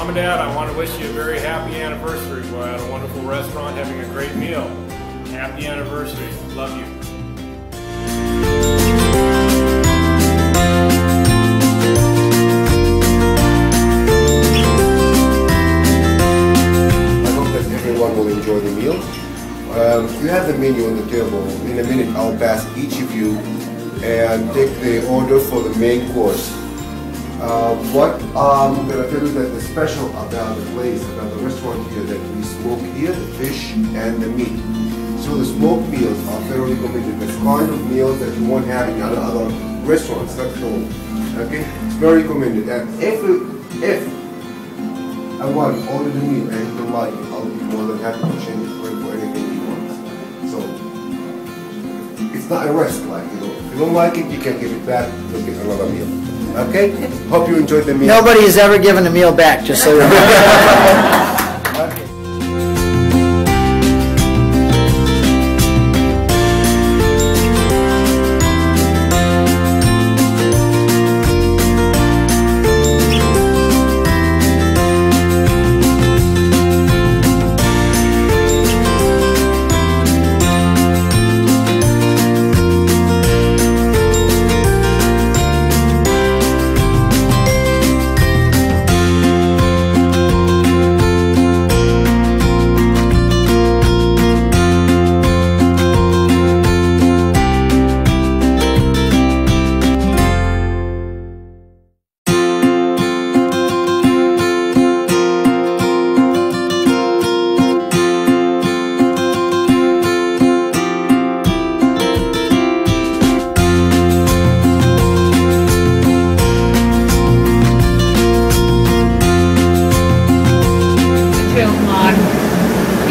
Mom and Dad, I want to wish you a very happy anniversary. We're at a wonderful restaurant having a great meal. Happy anniversary. Love you. I hope that everyone will enjoy the meal. You have the menu on the table. In a minute, I'll pass each of you and take the order for the main course. What I'm going to tell you that the special about the place, about the restaurant here, that we smoke here the fish and the meat. So the smoked meals are thoroughly committed. It's kind of meals that you won't have in other restaurants, that's all. Okay? It's very commended. And if I want to order the meal and you don't like it, I'll be more than happy to change it for anything you want. So it's not a risk, like, you know. If you don't like it, you can give it back to get another meal. Okay? Hope you enjoyed the meal. Nobody has ever given a meal back, just so you know. Okay.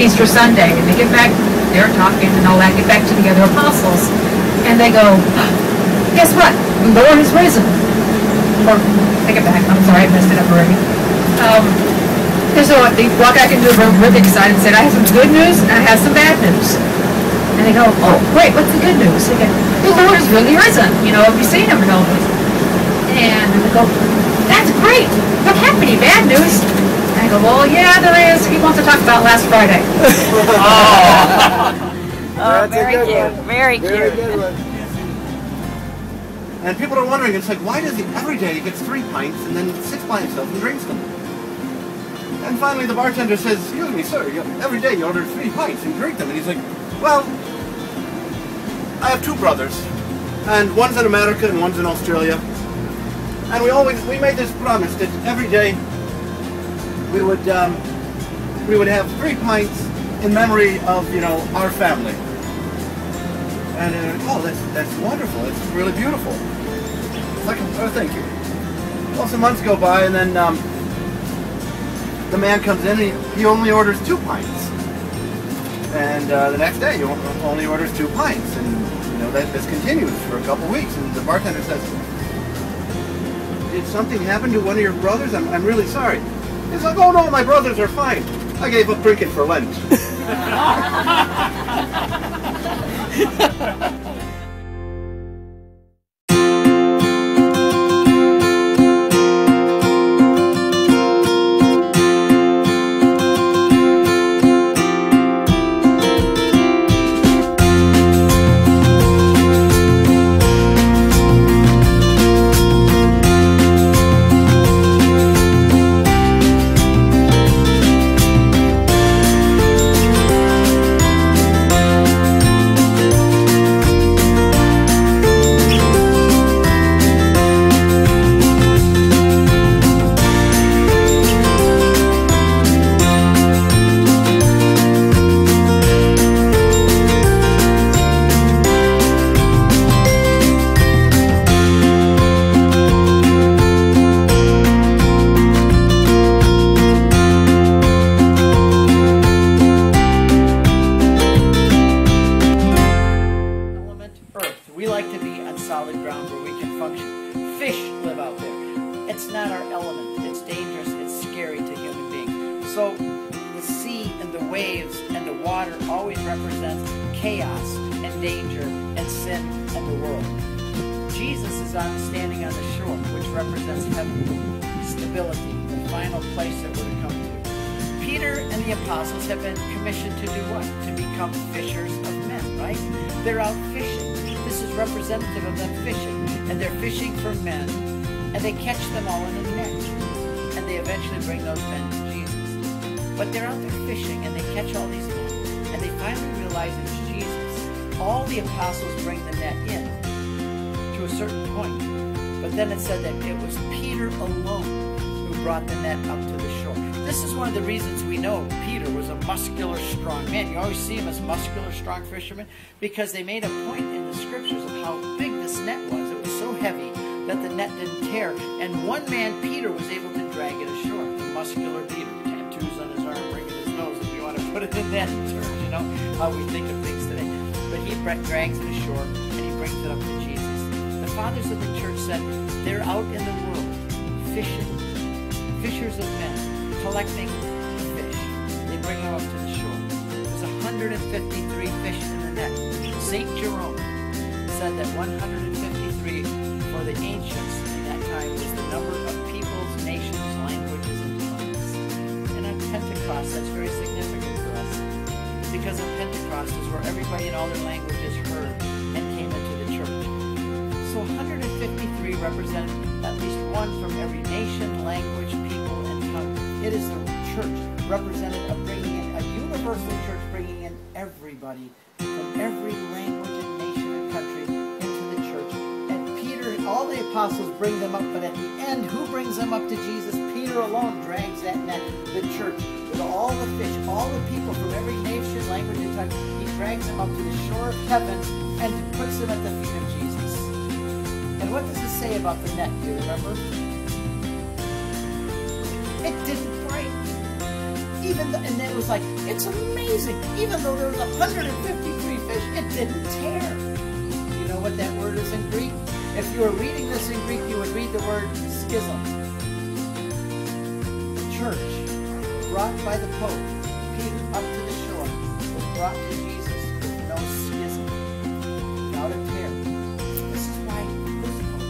Easter Sunday, and they get back, they're talking and all that, get back to the other apostles, and they go, guess what? The Lord is risen. Or, take it back, I'm sorry, I messed it up already. And so they walk back into the room really excited and said, I have some good news and I have some bad news. And they go, oh, wait, what's the good news? They go, the Lord is really risen. You know, have you seen him and all this? And they go, that's great. What happened? Any bad news? I go, well, yeah, there is. He wants to talk about last Friday. Oh, very cute. Very cute. And people are wondering, it's like, why does he, every day he gets 3 pints and then sits by himself and drinks them? And finally the bartender says, excuse me, sir, every day you order 3 pints and drink them. And he's like, well, I have 2 brothers. And one's in America and one's in Australia. And we made this promise that every day we would have 3 pints in memory of, you know, our family. And oh, that's wonderful. It's really beautiful. It's like, oh, thank you. Well, some months go by, and then the man comes in. And he only orders 2 pints. And the next day, he only orders 2 pints. And you know this continues for a couple weeks. And the bartender says, "Did something happen to one of your brothers? I'm really sorry." He's like, "Oh no, my brothers are fine. I gave up drinking for Lent." We like to be on solid ground where we can function. Fish live out there. It's not our element. It's dangerous. It's scary to human beings. So the sea and the waves and the water always represents chaos and danger and sin and the world. Jesus is standing on the shore, which represents heaven. responsibility, the final place that we're to come to. Peter and the apostles have been commissioned to do what? To become fishers of men, right? They're out fishing. This is representative of them fishing. And they're fishing for men, and they catch them all in a net. And they eventually bring those men to Jesus. But they're out there fishing, and they catch all these men, and they finally realize it's Jesus. All the apostles bring the net in to a certain point. But then it said that it was Peter alone who brought the net up to the shore. This is one of the reasons we know Peter was a muscular, strong man. You always see him as muscular, strong fisherman because they made a point in the scriptures of how big this net was. It was so heavy that the net didn't tear. And one man, Peter, was able to drag it ashore. The muscular Peter, tattoos on his arm, ringing his nose, if you want to put it in that term, you know, how we think of things today. But he drags it ashore, and he brings it up to Jesus. The fathers of the church said they're out in the world fishing, fishers of men, collecting fish. They bring them up to the shore. There's 153 fish in the net. St. Jerome said that 153 for the ancients in that time was the number of peoples, nations, languages, and tongues. And on Pentecost, that's very significant for us because of Pentecost is where everybody in all their languages heard and came into the church. So 153 represent at least one from every nation, language, people, and tongue. It is the church represented of bringing in a universal church, bringing in everybody from every language and nation and country into the church. And Peter, all the apostles bring them up, but at the end, who brings them up to Jesus? Peter alone drags that net, the church, with all the fish, all the people from every nation, language, and tongue. He drags them up to the shore of heaven and puts them at the feet of Jesus. And what does it say about the net? Do you remember? It didn't break. And it was like, it's amazing. Even though there was 153 fish, it didn't tear. You know what that word is in Greek? If you were reading this in Greek, you would read the word schism. The church, brought by the Pope, Peter up to the shore, was brought to Jesus with no schism, without a tear. This is why this Pope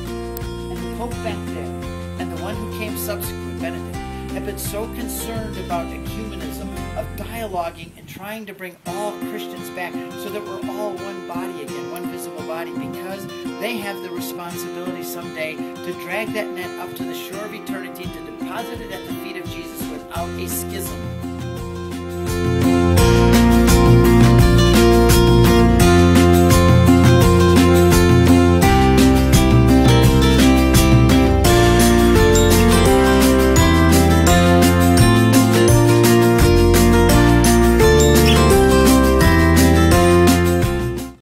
and the Pope back there, and the one who came subsequent, Benedict, have been so concerned about ecumenism, of dialoguing and trying to bring all Christians back so that we're all one body again, one visible body, because they have the responsibility someday to drag that net up to the shore of eternity, to deposit it at the feet of Jesus without a schism.